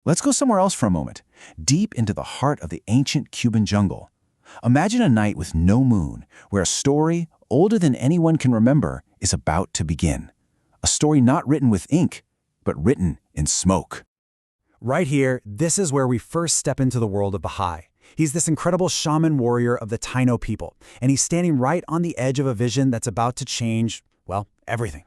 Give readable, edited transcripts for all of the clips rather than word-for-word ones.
Let's go somewhere else for a moment, deep into the heart of the ancient Cuban jungle. Imagine a night with no moon, where a story, older than anyone can remember, is about to begin. A story not written with ink, but written in smoke. Right here, this is where we first step into the world of Behike. He's this incredible shaman-warrior of the Taíno people, and he's standing right on the edge of a vision that's about to change, well, everything.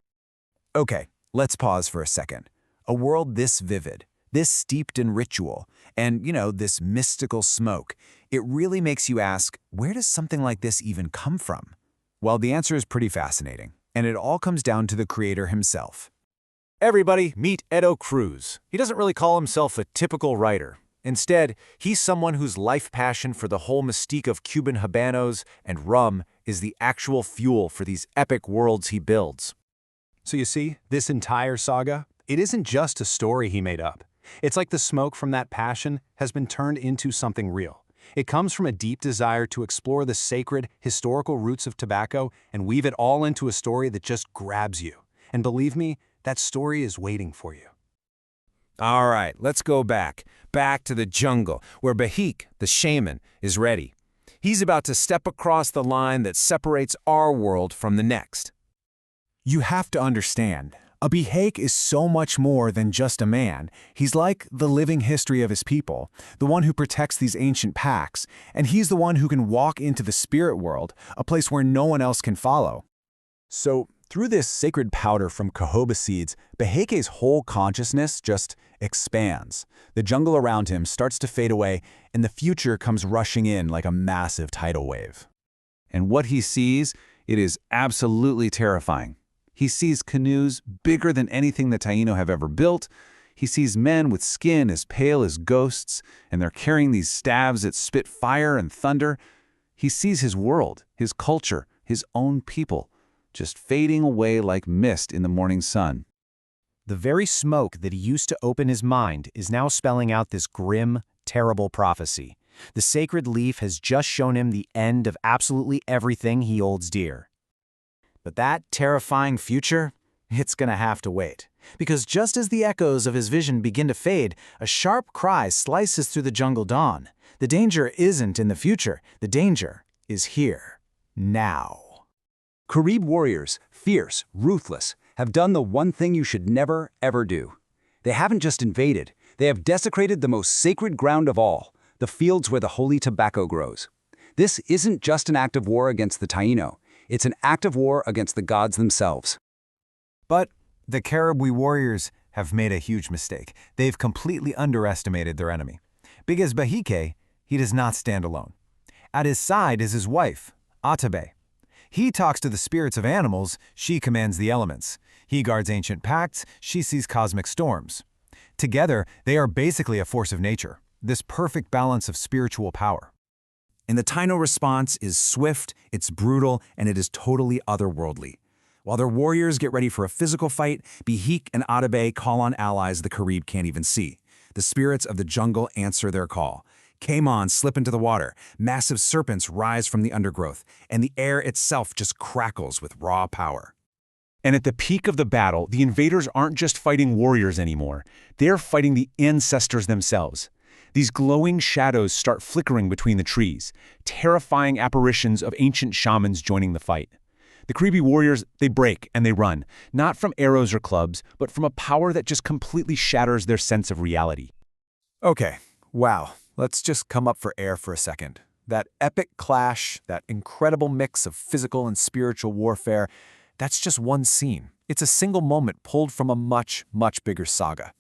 Okay, let's pause for a second. A world this vivid, this steeped in ritual, and, this mystical smoke, it really makes you ask, where does something like this even come from? Well, the answer is pretty fascinating, and it all comes down to the creator himself. Everybody, meet Edo Cruz. He doesn't really call himself a typical writer. Instead, he's someone whose life passion for the whole mystique of Cuban habanos and rum is the actual fuel for these epic worlds he builds. So you see, this entire saga, it isn't just a story he made up. It's like the smoke from that passion has been turned into something real. It comes from a deep desire to explore the sacred, historical roots of tobacco and weave it all into a story that just grabs you. And believe me, that story is waiting for you. All right, let's go back to the jungle, where Behike, the shaman, is ready. He's about to step across the line that separates our world from the next. You have to understand, a Behike is so much more than just a man. He's like the living history of his people, the one who protects these ancient packs, and he's the one who can walk into the spirit world, a place where no one else can follow. So, through this sacred powder from Cohoba seeds, Behike's whole consciousness just expands. The jungle around him starts to fade away, and the future comes rushing in like a massive tidal wave. And what he sees, it is absolutely terrifying. He sees canoes bigger than anything the Taíno have ever built. He sees men with skin as pale as ghosts, and they're carrying these staves that spit fire and thunder. He sees his world, his culture, his own people, just fading away like mist in the morning sun. The very smoke that he used to open his mind is now spelling out this grim, terrible prophecy. The sacred leaf has just shown him the end of absolutely everything he holds dear. But that terrifying future, it's gonna have to wait. Because just as the echoes of his vision begin to fade, a sharp cry slices through the jungle dawn. The danger isn't in the future. The danger is here, now. Carib warriors, fierce, ruthless, have done the one thing you should never, ever do. They haven't just invaded, they have desecrated the most sacred ground of all, the fields where the holy tobacco grows. This isn't just an act of war against the Taíno, it's an act of war against the gods themselves. But the Carib warriors have made a huge mistake. They've completely underestimated their enemy. Because Behike, he does not stand alone. At his side is his wife, Atabey. He talks to the spirits of animals, she commands the elements. He guards ancient pacts, she sees cosmic storms. Together, they are basically a force of nature, this perfect balance of spiritual power. And the Taíno response is swift, it's brutal, and it is totally otherworldly. While their warriors get ready for a physical fight, Behike and Atabey call on allies the Carib can't even see. The spirits of the jungle answer their call. Caiman slip into the water, massive serpents rise from the undergrowth, and the air itself just crackles with raw power. And at the peak of the battle, the invaders aren't just fighting warriors anymore. They're fighting the ancestors themselves. These glowing shadows start flickering between the trees, terrifying apparitions of ancient shamans joining the fight. The Caribi warriors, they break and they run, not from arrows or clubs, but from a power that just completely shatters their sense of reality. Okay, wow. Let's just come up for air for a second. That epic clash, that incredible mix of physical and spiritual warfare, that's just one scene. It's a single moment pulled from a much, much bigger saga.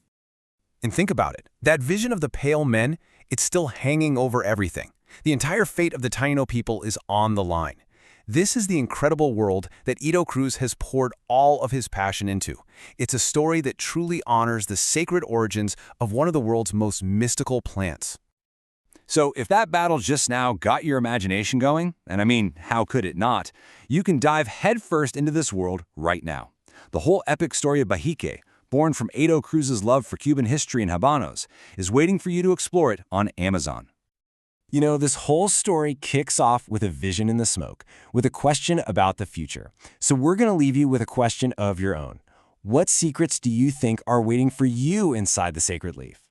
And think about it. That vision of the pale men, it's still hanging over everything. The entire fate of the Taíno people is on the line. This is the incredible world that Edo Cruz has poured all of his passion into. It's a story that truly honors the sacred origins of one of the world's most mystical plants. So if that battle just now got your imagination going, and I mean, how could it not, you can dive headfirst into this world right now. The whole epic story of Behike, born from Edo Cruz's love for Cuban history and habanos, is waiting for you to explore it on Amazon. You know, this whole story kicks off with a vision in the smoke, with a question about the future. So we're going to leave you with a question of your own. What secrets do you think are waiting for you inside the sacred leaf?